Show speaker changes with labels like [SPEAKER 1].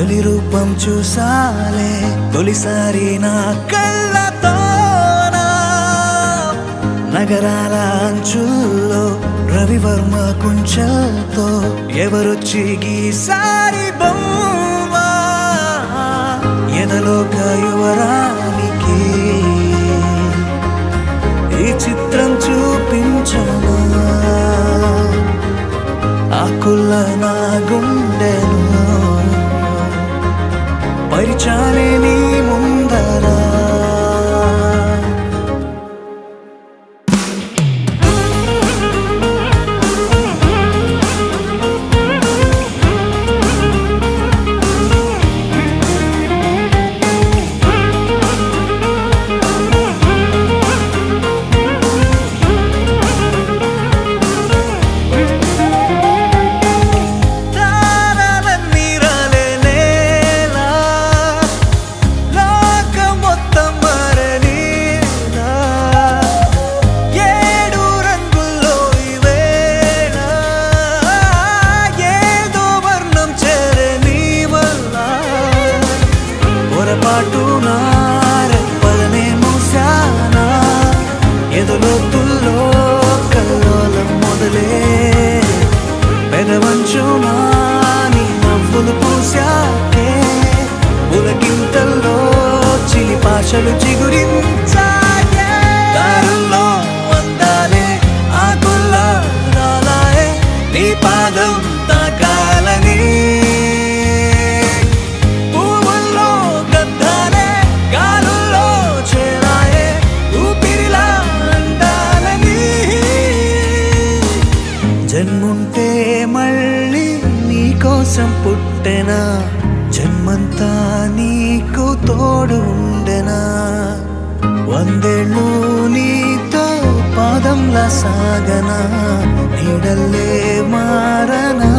[SPEAKER 1] చలి రూపం చూసాలే తొలిసారి నా కళ్ళతోనా నగరాల అంచుల్లో రవివర్మ కుంచెలతో ఎవరొచ్చి గీసారి బొమ్మ ఎదలోక యువరానికి ఈ చిత్రం చూపించనా ఆకుల నా గుండెను పరిచాలే నీ ముందరా పాటు నారెప్పలనే మూసానా ఎదులోతుల్లో కల్లోలం మొదలే పెదవంచునా నీ నవ్వులు పూసాకే ఉలకింతల్లో చిలి పాషలు చిగురించాయే దారుల్లో అందాలే ఆకుల్లా రాలాయే నీ పాదం తాకాలని జన్ముంటే మళ్ళీ నీకోసం పుట్టెనా జన్మంతా నీకు తోడు ఉండెనా వందేళ్ళు నీతో పాదంలా సాగనా నీడల్లే మారనా